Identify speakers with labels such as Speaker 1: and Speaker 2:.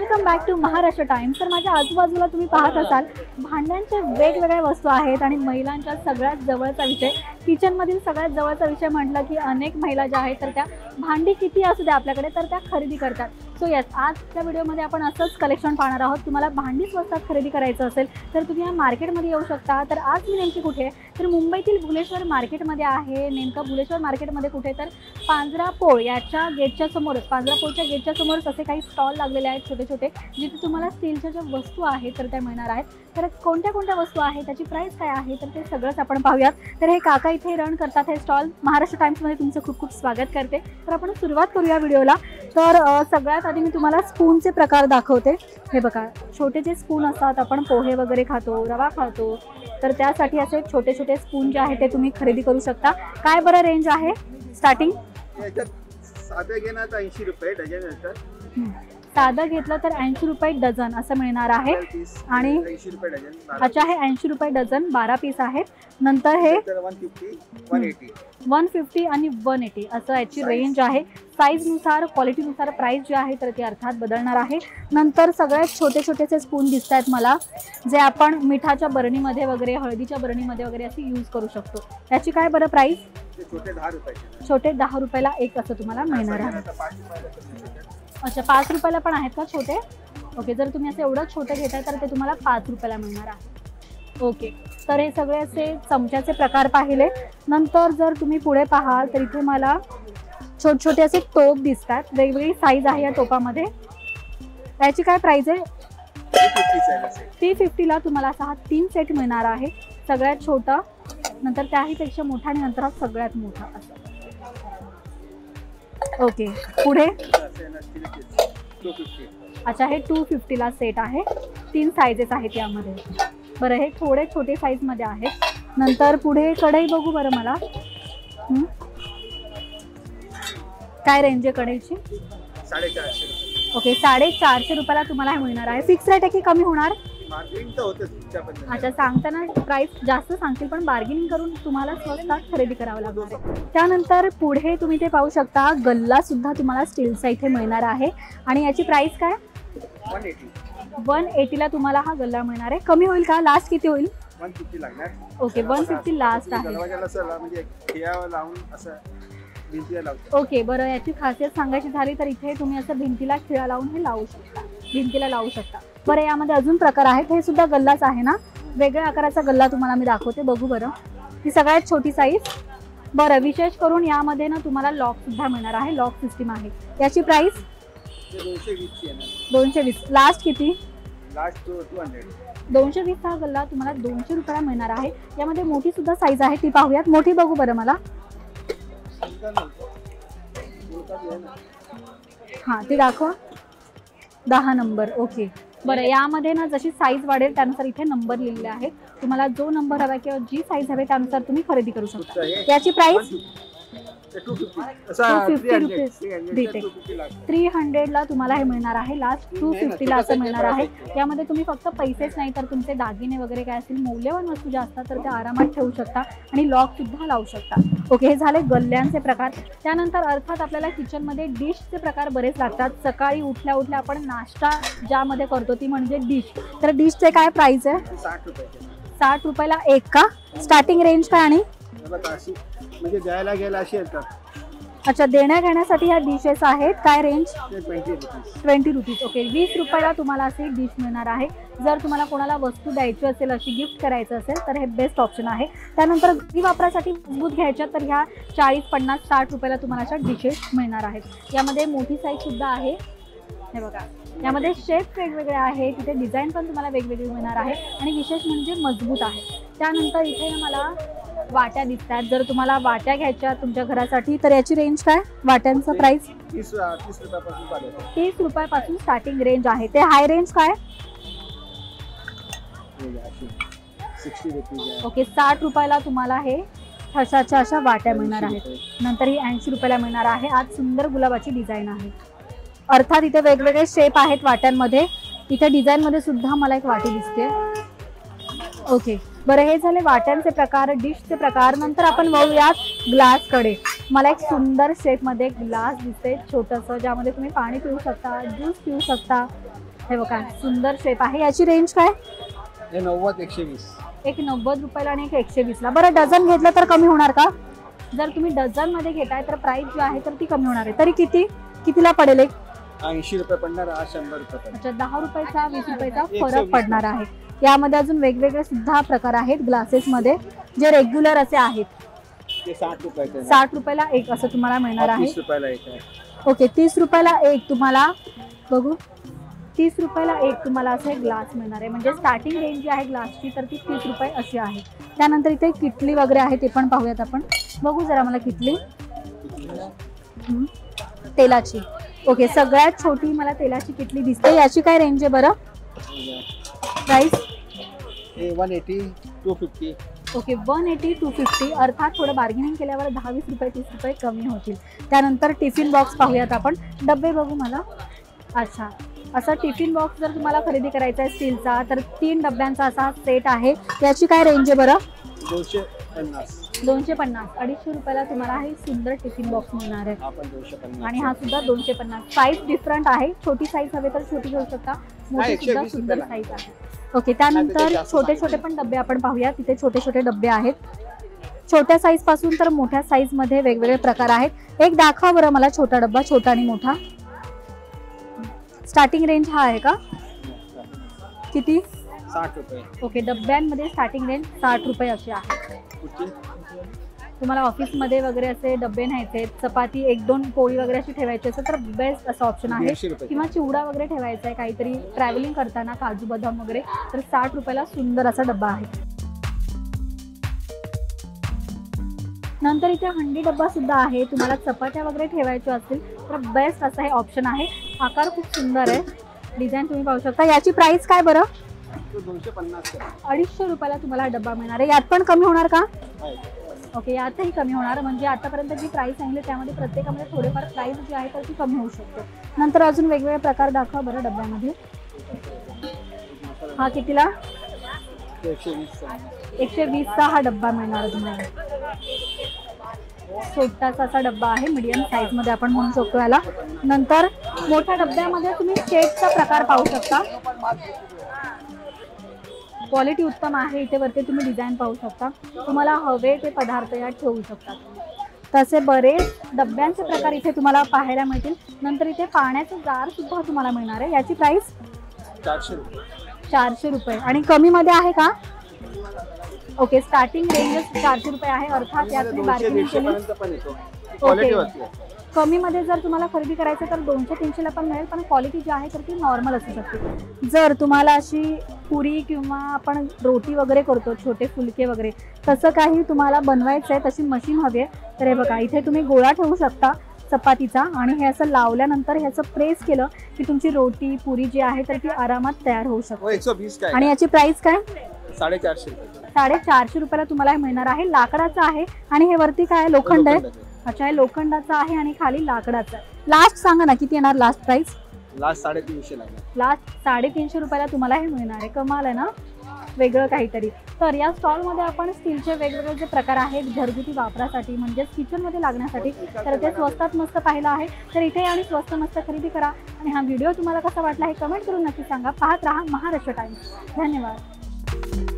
Speaker 1: Welcome back to Maharashtra times. तर माझ्या आजूबाजूला तुम्ही पाहत असाल भांड्यांच्या वेगवेगळ्या वस्तू आहेत आणि महिलांच्या सगळ्यात जवळचा विषय, किचनमधील सगळ्यात जवळचा विषय म्हटलं की अनेक महिला ज्या आहेत तर त्या भांडी किती असू दे आपल्याकडे तर त्या खरेदी करतात। सो यस, आजच्या व्हिडिओमध्ये आपण असंच कलेक्शन पाहणार आहोत। तुम्हाला भांडी स्वस्तात खरेदी करायचं असेल तर तुम्ही या मार्केटमध्ये येऊ शकता। तर आज मी नेमकी कुठे आहे तर मुंबईतील भुलेश्वर मार्केटमध्ये आहे। नेमका भुलेश्वर मार्केटमध्ये कुठे तर पांजरापोळ याच्या गेटच्या समोरच, पांजरापोळच्या गेटच्या समोरच असे काही स्टॉल लागलेले आहेत छोटे छोटे, जिथे तुम्हाला स्टीलच्या ज्या वस्तू आहेत तर त्या मिळणार आहेत। तर कोणत्या कोणत्या वस्तू आहेत, त्याची प्राइस काय आहे, तर ते सगळंच आपण पाहूयात। तर हे काका इथे रन करतात हे स्टॉल। महाराष्ट्र टाइम्समध्ये तुमचं खूप खूप स्वागत करते। तर आपण सुरुवात करूया व्हिडिओला। तर सगळ्यात आधी मी तुम्हाला स्पूनचे प्रकार दाखवते। हे बघा, छोटे जे स्पून असतात, आपण पोहे वगैरे खातो, रवा खातो, तर त्यासाठी असे छोटे छोटे स्पून जे आहेत ते तुम्ही खरेदी करू शकता। काय बरं रेंज आहे स्टार्टिंग?
Speaker 2: साधं घेणार तर 80 रुपये डझन असतात।
Speaker 1: साधं घेतलं तर 80 रुपये डझन असं मिळणार आहे। आणि
Speaker 2: 80 रुपये डझन।
Speaker 1: अच्छा, हे 80 रुपये डझन 12 पीस आहेत। नंतर हे 150 आणि 180 असं याची रेंज आहे। साईजनुसार, क्वालिटीनुसार प्राइस जे आहे तर ती अर्थात बदलणार आहे। नंतर सगळ्यात छोटे छोटेसे स्पून दिसत आहेत मला, जे आपण मिठाच्या बरणीमध्ये वगैरे, हळदीच्या बरणीमध्ये वगैरे असे यूज करू शकतो। याची काय बरं प्राइस?
Speaker 2: छोटे 10 रुपये।
Speaker 1: छोटे 10 रुपयाला एक असं तुम्हाला मिळणार आहे। अच्छा, 5 रुपयाला पण आहेत का छोटे? ओके, जर तुम्ही असं एवढं छोटे घेताय तर ते तुम्हाला 5 रुपयाला मिळणार आहे। ओके, तर हे सगळे असे चमच्याचे प्रकार पाहिले। नंतर जर तुम्ही पुढे पाहाल तर इथे मला छोटे छोटे असे टोप दिसतात, वेगवेगळी साईज आहे या टोपामध्ये। याची काय प्राइस आहे? 350ला तुम्हाला असा हा 3 सेट मिळणार आहे। सगळ्यात छोटा, नंतर त्याहीपेक्षा मोठा आणि नंतर हा सगळ्यात मोठा असं। ओके, पुढे अच्छा, हे 250ला सेट आहे। 3 साइजेस आहेत यामध्ये। बरं, हे थोडे छोटे साईजमध्ये आहेत। नंतर पुढे कढई बघू बरं मला। काय रेंज आहे कढईची?
Speaker 2: 450।
Speaker 1: ओके, 450 रुपयाला तुम्हाला हे मिळणार आहे। फिक्स रेट आहे की कमी होणार? अच्छा, सांगताना प्राइस जास्त सांगतील पण बार्गेनिंग करून तुम्हाला स्वस्तात खरेदी करावं लागणार आहे। त्यानंतर पुढे तुम्ही ते पाहू शकता, गल्ला सुद्धा तुम्हाला स्टीलचा इथे मिळणार आहे। आणि याची प्राइस काय? 180ला तुम्हाला हा गल्ला मिळणार आहे। कमी होईल का? लास्ट किती होईल?
Speaker 2: 150 लागणार।
Speaker 1: ओके, 150 लास्ट आहे। ओके, बरं, याची खासियत सांगायची झाली तर इथे तुम्ही असं भिंतीला खिळा लावून हे लावू शकता, भिंतीला लावू शकता। बरं, यामध्ये अजून प्रकार आहेत। हे सुद्धा गल्लाच आहे ना? वेगळ्या आकाराचा गल्ला तुम्हाला मी दाखवते, बघू बरं। ही सगळ्यात छोटी साईज। बरं, विशेष करून यामध्ये ना तुम्हाला लॉक सुद्धा मिळणार आहे, लॉक सिस्टीम आहे। याची प्राइस 220। लास्ट किती?
Speaker 2: लास्ट 200।
Speaker 1: 220 हा गल्ला तुम्हाला 200 रुपयाला मिळणार आहे। यामध्ये मोठी सुद्धा साईज आहे, ती पाहूयात। मोठी बघू बरं मला। हां, ती दाखवा। 10 नंबर। ओके, बरं, यामध्ये ना जशी साईज वाढेल त्यानुसार इथे नंबर लिहिलेले आहेत। तुम्हाला जो नंबर हवा किंवा जी साईज हवी त्यानुसार तुम्ही खरेदी करू शकता। याची प्राइस 250 रुपीज देते। 300ला तुम्हाला हे मिळणार आहे। लास्ट 250ला असं मिळणार आहे। यामध्ये तुम्ही फक्त पैसेच नाही तर तुमचे दागिने वगैरे काय असतील, मौल्यवान वस्तू ज्या असतात तर त्या आरामात ठेवू शकता आणि लॉक सुद्धा लावू शकता। ओके, हे झाले गल्ल्यांचे प्रकार। त्यानंतर अर्थात आपल्याला किचनमध्ये डिशचे प्रकार बरेच लागतात। सकाळी उठल्या उठल्या आपण नाश्ता ज्यामध्ये करतो ती म्हणजे डिश। तर डिशचे काय प्राइस आहे? 60 रुपयाला एक का? स्टार्टिंग रेंज काय? आणि
Speaker 2: म्हणजे द्यायला गेला अशी असतात।
Speaker 1: अच्छा, देण्या घेण्यासाठी ह्या डिशेस आहेत। काय रेंज?
Speaker 2: 20
Speaker 1: रुपीज। ओके, 20 रुपयाला तुम्हाला असे डिश मिळणार आहे। जर तुम्हाला कोणाला वस्तू द्यायची असेल, अशी गिफ्ट करायचं असेल तर हे बेस्ट ऑप्शन आहे। त्यानंतर घरी वापरासाठी मजबूत घ्यायच्या तर ह्या 40, 50, 60 रुपयाला तुम्हाला अशा डिशेस मिळणार आहेत। यामध्ये मोठी साईज सुद्धा आहे, हे बघा। यामध्ये शेप वेगवेगळे आहेत, तिथे डिझाईन पण तुम्हाला वेगवेगळी मिळणार आहे आणि विशेष म्हणजे मजबूत आहे। त्यानंतर इथे मला वाट्या दिसतात। जर तुम्हाला वाट्या घ्यायच्या तुमच्या घरासाठी तर याची रेंज काय? वाट्यांचं प्राइस 30 रुपयापासून स्टार्टिंग रेंज आहे। ते हाय रेंज काय?
Speaker 2: 60 रुपये।
Speaker 1: ओके, 60 रुपयाला तुम्हाला हे ठशाच्या अशा वाट्या मिळणार आहेत। नंतर ही 80 रुपयाला मिळणार आहे। आज सुंदर गुलाबाची डिझाईन आहे। अर्थात इथे वेगवेगळे शेप आहेत वाट्यांमध्ये। इथे डिझाईनमध्ये सुद्धा मला एक वाटी दिसते। ओके, बरं, हे झाले वाट्यांचे प्रकार, डिशचे प्रकार। नंतर आपण वळूयात ग्लासकडे। मला एक सुंदर शेपमध्ये ग्लास दिसते छोटंसं, ज्यामध्ये तुम्ही पाणी पिऊ शकता, ज्यूस पिऊ शकता। हे बघा सुंदर शेप आहे. याची रेंज काय?
Speaker 2: हे 90 120.
Speaker 1: एक 90 रुपयाला आणि एक 120 ला. बरं डझन घेतलं तर कमी होणार का? जर तुम्ही डझन मध्ये घेताय तर प्राइस जी आहे तर ती कमी होणार आहे. तरी कितीला पडेल एक?
Speaker 2: 80 रुपये पडणार, 100 रुपये.
Speaker 1: अच्छा 10 रुपयाचा 20 रुपयाचा फरक पडणार आहे. यामध्ये अजून वेगवेगळे सुद्धा प्रकार आहेत ग्लासेस मध्ये जे रेग्युलर असे आहेत.
Speaker 2: ते 60 रुपयाचे.
Speaker 1: 60 रुपयाला एक असं तुम्हाला मिळणार आहे.
Speaker 2: 30 रुपयाला एक आहे.
Speaker 1: ओके 30 रुपयाला एक तुम्हाला बघू 30 रुपयाला एक तुम्हाला असे ग्लास मिळणार आहे. म्हणजे स्टार्टिंग रेंज जी आहे ग्लासची तर ती 30 रुपये अशी आहे. त्यानंतर इथे किटली वगैरे आहे ते पण पाहूयात आपण. बघू जरा मला किटली तेलाची. ओके सगळ्यात छोटी मला तेलाची किटली दिसते. याची काय रेंज आहे बरं? प्राइस
Speaker 2: 180 250.
Speaker 1: ओके 180 250 अर्थात थोडं बार्गेनिंग केल्यावर 10-20 रुपये 30 रुपये कमी होतील. त्यानंतर टिफिन बॉक्स पाहूयात आपण. डब्बे बघू मला. अच्छा असा टिफिन बॉक्स जर तुम्हाला खरेदी करायचा आहे स्टीलचा तर 3 डब्यांचा असा सेट आहे. याची काय रेंज आहे बरं?
Speaker 2: 250.
Speaker 1: 250 250 रुपयाला तुम्हाला हे सुंदर टिफिन बॉक्स मिळणार आहे. आणि हा
Speaker 2: 250.
Speaker 1: सुद्धा 250. साईज डिफरंट आहे. छोटी साईज हवे तर छोटी घेऊ शकता, मोठी सुद्धा सुंदर साईज आहे. ओके त्यानंतर छोटे छोटे पण डबे आपण पाहूया. तिथे छोटे छोटे डबे आहेत. छोट्या साईज पासून तर मोठ्या साईज मध्ये वेगवेगळे प्रकार आहेत. एक दाखवा बरं मला छोटा डब्बा, छोटा आणि मोठा. स्टार्टिंग रेंज हा आहे का? किती?
Speaker 2: 60 रुपये.
Speaker 1: ओके डब्यांमध्ये स्टार्टिंग रेंज 60 रुपये अशी आहे. तुम्हाला ऑफिसमध्ये वगैरे असे डबे न्यायचे, चपाती 1-2 पोळी वगैरे अशी ठेवायची असेल तर बेस्ट असं ऑप्शन आहे.
Speaker 2: 150 रुपये.
Speaker 1: किंवा चिवडा वगैरे ठेवायचा आहे काहीतरी ट्रॅव्हलिंग करताना, काजू बदाम वगैरे, तर 60 रुपयाला सुंदर असा डब्बा आहे. नंतर इथे हंडी डब्बा सुद्धा आहे. तुम्हाला चपात्या वगैरे ठेवायच्या असतील तर बेस्ट असं हे ऑप्शन आहे. आकार खूप सुंदर आहे, डिझाईन तुम्ही पाहू शकता. याची प्राइस काय बरं?
Speaker 2: 250.
Speaker 1: 250 रुपयाला तुम्हाला हा डब्बा मिळणार आहे. यात पण कमी होणार का?
Speaker 2: आहे.
Speaker 1: ओके यातही कमी होणार. म्हणजे आतापर्यंत जी प्राइस सांगितली त्यामध्ये प्रत्येकामध्ये थोडेफार प्राइस जी आहे तर ती कमी होऊ शकते. नंतर अजून वेगवेगळे प्रकार दाखवा बरं डब्यामध्ये. हा कितीला? 120 चा हा डब्बा मिळणार तुम्हाला. छोटासा असा डब्बा आहे, मीडियम साईज मध्ये आपण म्हणू शकतो याला. नंतर मोठ्या डब्यामध्ये तुम्ही शेटचा प्रकार पाहू शकता. क्वालिटी उत्तम आहे. इथे वरती तुम्ही डिझाईन पाहू शकता. तुम्हाला हवे ते पदार्थ यात ठेवू शकता. तसे बरेच डब्यांचे प्रकार इथे तुम्हाला पाहायला मिळतील. नंतर इथे पाण्याचं जार सुद्धा तुम्हाला मिळणार आहे. याची प्राइस
Speaker 2: 400 रुपये.
Speaker 1: 400 रुपये. आणि कमी मध्ये आहे का? ओके स्टार्टिंग रेंज 400 रुपये आहे. अर्थात यात तुम्ही बार्गेनिंग केली. ओके कमी मध्ये जर तुम्हाला खरेदी करायचं तर 200-300 ला पण मिळेल, पण क्वालिटी जी आहे तर ती नॉर्मल असू शकते. जर तुम्हाला अशी पुरी किंवा आपण रोटी वगैरे करतो छोटे फुलके वगैरे तसं काही तुम्हाला बनवायचं आहे, तशी मशीन हवी आहे तर हे बघा इथे तुम्ही गोळा ठेवू शकता चपातीचा आणि हे असं लावल्यानंतर ह्याचं प्रेस केलं की तुमची रोटी पुरी जी आहे तर ती आरामात तयार होऊ शकते.
Speaker 2: 120 काय?
Speaker 1: आणि याची प्राइस काय?
Speaker 2: 450 रुपये.
Speaker 1: 450 रुपयाला तुम्हाला हे मिळणार आहे. लाकडाचं आहे आणि हे वरती काय लोखंड आहे. अच्छा हे लोखंडाचं आहे आणि खाली लाकडाचं आहे. लास्ट सांगा ना किती येणार लास्ट प्राइस?
Speaker 2: लास्ट 350 लागणार.
Speaker 1: लास्ट 350 रुपयाला तुम्हाला हे मिळणार आहे. कमाल आहे ना, वेगळं काहीतरी. तर या स्टॉलमध्ये आपण स्टीलचे वेगवेगळे जे प्रकार आहेत घरगुती वापरासाठी म्हणजेच किचनमध्ये लागण्यासाठी तर ते स्वस्तात मस्त पाहिलं आहे. तर इथे आणि स्वस्त मस्त खरेदी करा. आणि हा व्हिडिओ तुम्हाला कसा वाटला हे कमेंट करून नक्की सांगा. पाहत राहा महाराष्ट्र टाइम्स. धन्यवाद.